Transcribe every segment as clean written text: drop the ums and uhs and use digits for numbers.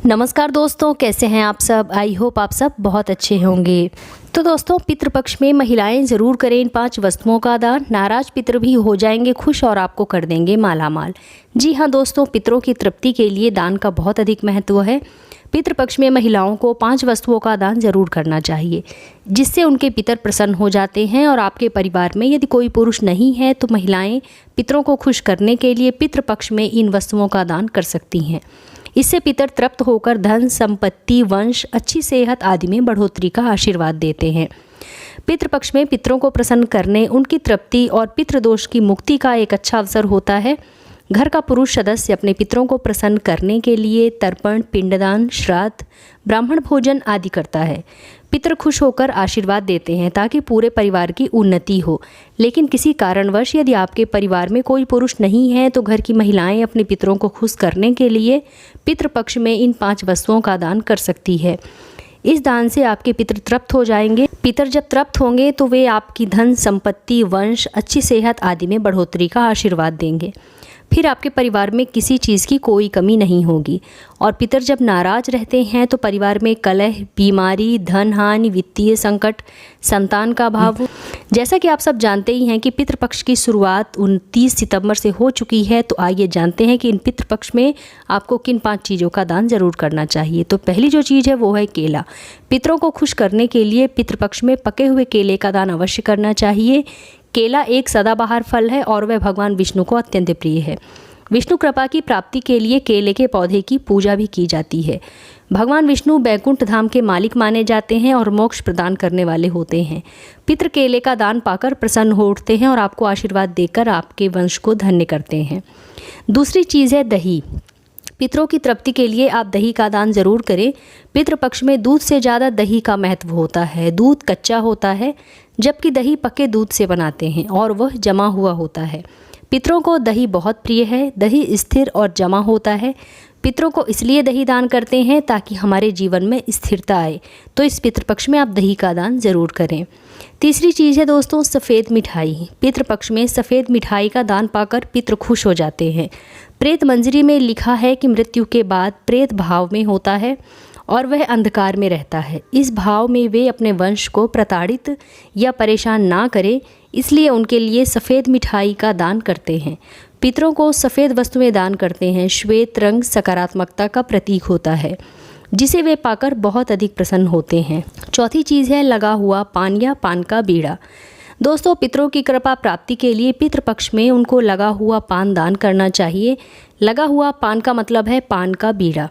नमस्कार दोस्तों, कैसे हैं आप सब। आई होप आप सब बहुत अच्छे होंगे। तो दोस्तों, पितृपक्ष में महिलाएं ज़रूर करें इन 5 वस्तुओं का दान। नाराज पितृ भी हो जाएंगे खुश और आपको कर देंगे मालामाल। जी हाँ दोस्तों, पितरों की तृप्ति के लिए दान का बहुत अधिक महत्व है। पितृपक्ष में महिलाओं को 5 वस्तुओं का दान जरूर करना चाहिए, जिससे उनके पितर प्रसन्न हो जाते हैं। और आपके परिवार में यदि कोई पुरुष नहीं है तो महिलाएं पितरों को खुश करने के लिए पितृपक्ष में इन वस्तुओं का दान कर सकती हैं। इससे पितर तृप्त होकर धन, संपत्ति, वंश, अच्छी सेहत आदि में बढ़ोतरी का आशीर्वाद देते हैं। पितृपक्ष में पितरों को प्रसन्न करने, उनकी तृप्ति और पितृदोष की मुक्ति का एक अच्छा अवसर होता है। घर का पुरुष सदस्य अपने पितरों को प्रसन्न करने के लिए तर्पण, पिंडदान, श्राद्ध, ब्राह्मण भोजन आदि करता है। पितर खुश होकर आशीर्वाद देते हैं ताकि पूरे परिवार की उन्नति हो। लेकिन किसी कारणवश यदि आपके परिवार में कोई पुरुष नहीं है तो घर की महिलाएं अपने पितरों को खुश करने के लिए पितृपक्ष में इन 5 वस्तुओं का दान कर सकती है। इस दान से आपके पितर तृप्त हो जाएंगे। पितर जब तृप्त होंगे तो वे आपकी धन, संपत्ति, वंश, अच्छी सेहत आदि में बढ़ोतरी का आशीर्वाद देंगे। फिर आपके परिवार में किसी चीज़ की कोई कमी नहीं होगी। और पितर जब नाराज रहते हैं तो परिवार में कलह, बीमारी, धन हानि, वित्तीय संकट, संतान का अभाव। जैसा कि आप सब जानते ही हैं कि पितृपक्ष की शुरुआत 29 सितंबर से हो चुकी है। तो आइए जानते हैं कि इन पितृपक्ष में आपको किन 5 चीज़ों का दान जरूर करना चाहिए। तो पहली जो चीज़ है वो है केला। पितरों को खुश करने के लिए पितृपक्ष में पके हुए केले का दान अवश्य करना चाहिए। केला एक सदाबहार फल है और वह भगवान विष्णु को अत्यंत प्रिय है। विष्णु कृपा की प्राप्ति के लिए केले के पौधे की पूजा भी की जाती है। भगवान विष्णु बैकुंठ धाम के मालिक माने जाते हैं और मोक्ष प्रदान करने वाले होते हैं। पितृ केले का दान पाकर प्रसन्न हो उठते हैं और आपको आशीर्वाद देकर आपके वंश को धन्य करते हैं। दूसरी चीज़ है दही। पितरों की तृप्ति के लिए आप दही का दान जरूर करें। पितृपक्ष में दूध से ज़्यादा दही का महत्व होता है। दूध कच्चा होता है जबकि दही पके दूध से बनाते हैं और वह जमा हुआ होता है। पितरों को दही बहुत प्रिय है। दही स्थिर और जमा होता है। पितरों को इसलिए दही दान करते हैं ताकि हमारे जीवन में स्थिरता आए। तो इस पितृपक्ष में आप दही का दान जरूर करें। तीसरी चीज़ है दोस्तों सफ़ेद मिठाई। पितृपक्ष में सफ़ेद मिठाई का दान पाकर पितृ खुश हो जाते हैं। प्रेत मंजरी में लिखा है कि मृत्यु के बाद प्रेत भाव में होता है और वह अंधकार में रहता है। इस भाव में वे अपने वंश को प्रताड़ित या परेशान ना करें, इसलिए उनके लिए सफ़ेद मिठाई का दान करते हैं। पितरों को सफ़ेद वस्तुएं दान करते हैं। श्वेत रंग सकारात्मकता का प्रतीक होता है, जिसे वे पाकर बहुत अधिक प्रसन्न होते हैं। चौथी चीज़ है लगा हुआ पान या पान का बीड़ा। दोस्तों, पितरों की कृपा प्राप्ति के लिए पितृपक्ष में उनको लगा हुआ पान दान करना चाहिए। लगा हुआ पान का मतलब है पान का बीड़ा।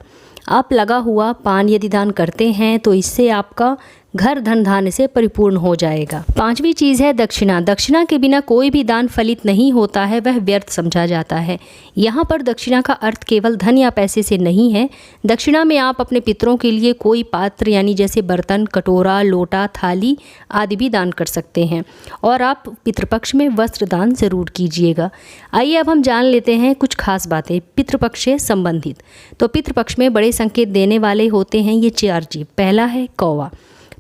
आप लगा हुआ पान यदि दान करते हैं तो इससे आपका घर धन धान्य से परिपूर्ण हो जाएगा। 5वीं चीज़ है दक्षिणा। दक्षिणा के बिना कोई भी दान फलित नहीं होता है, वह व्यर्थ समझा जाता है। यहाँ पर दक्षिणा का अर्थ केवल धन या पैसे से नहीं है। दक्षिणा में आप अपने पितरों के लिए कोई पात्र यानी जैसे बर्तन, कटोरा, लोटा, थाली आदि भी दान कर सकते हैं। और आप पितृपक्ष में वस्त्र दान जरूर कीजिएगा। आइए अब हम जान लेते हैं कुछ खास बातें पितृपक्ष से संबंधित। तो पितृपक्ष में बड़े संकेत देने वाले होते हैं ये 4 जीव। पहला है कौवा।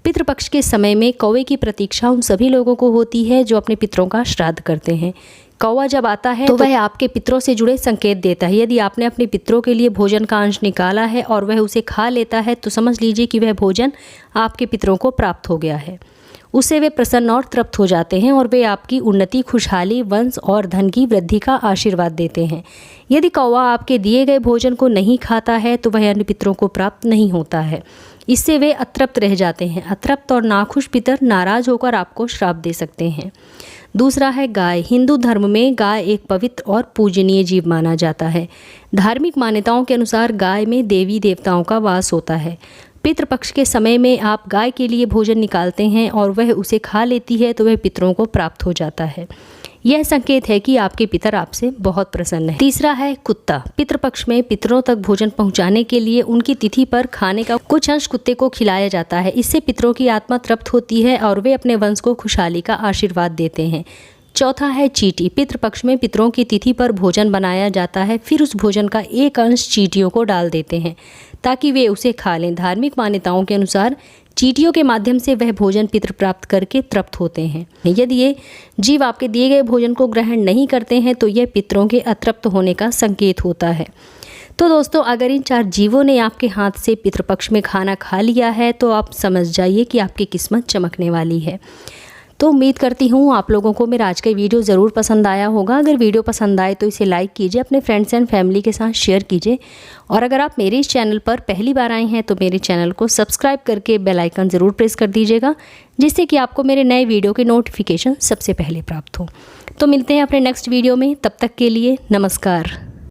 पितृपक्ष के समय में कौवे की प्रतीक्षा उन सभी लोगों को होती है जो अपने पितरों का श्राद्ध करते हैं। कौवा जब आता है तो वह आपके पितरों से जुड़े संकेत देता है। यदि आपने अपने पितरों के लिए भोजन का अंश निकाला है और वह उसे खा लेता है तो समझ लीजिए कि वह भोजन आपके पितरों को प्राप्त हो गया है। उससे वे प्रसन्न और तृप्त हो जाते हैं और वे आपकी उन्नति, खुशहाली, वंश और धन की वृद्धि का आशीर्वाद देते हैं। यदि कौवा आपके दिए गए भोजन को नहीं खाता है तो वह अन्य पितरों को प्राप्त नहीं होता है। इससे वे अतृप्त रह जाते हैं। अतृप्त और नाखुश पितर नाराज होकर आपको श्राप दे सकते हैं। दूसरा है गाय। हिंदू धर्म में गाय एक पवित्र और पूजनीय जीव माना जाता है। धार्मिक मान्यताओं के अनुसार गाय में देवी देवताओं का वास होता है। पितृपक्ष के समय में आप गाय के लिए भोजन निकालते हैं और वह उसे खा लेती है तो वह पितरों को प्राप्त हो जाता है। यह संकेत है कि आपके पितर आपसे बहुत प्रसन्न हैं। तीसरा है कुत्ता। पितृपक्ष में पितरों तक भोजन पहुंचाने के लिए उनकी तिथि पर खाने का कुछ अंश कुत्ते को खिलाया जाता है। इससे पितरों की आत्मा तृप्त होती है और वे अपने वंश को खुशहाली का आशीर्वाद देते हैं। चौथा है चींटी। पितृपक्ष में पितरों की तिथि पर भोजन बनाया जाता है, फिर उस भोजन का एक अंश चींटियों को डाल देते हैं ताकि वे उसे खा लें। धार्मिक मान्यताओं के अनुसार चींटियों के माध्यम से वह भोजन पितृ प्राप्त करके तृप्त होते हैं। यदि ये जीव आपके दिए गए भोजन को ग्रहण नहीं करते हैं तो यह पितरों के अतृप्त होने का संकेत होता है। तो दोस्तों अगर इन 4 जीवों ने आपके हाथ से पितृपक्ष में खाना खा लिया है तो आप समझ जाइए कि आपकी किस्मत चमकने वाली है। तो उम्मीद करती हूँ आप लोगों को मेरा आज का वीडियो ज़रूर पसंद आया होगा। अगर वीडियो पसंद आए तो इसे लाइक कीजिए, अपने फ्रेंड्स एंड फैमिली के साथ शेयर कीजिए और अगर आप मेरे इस चैनल पर पहली बार आए हैं तो मेरे चैनल को सब्सक्राइब करके बेल आइकन ज़रूर प्रेस कर दीजिएगा, जिससे कि आपको मेरे नए वीडियो के नोटिफिकेशन सबसे पहले प्राप्त हो। तो मिलते हैं अपने नेक्स्ट वीडियो में, तब तक के लिए नमस्कार।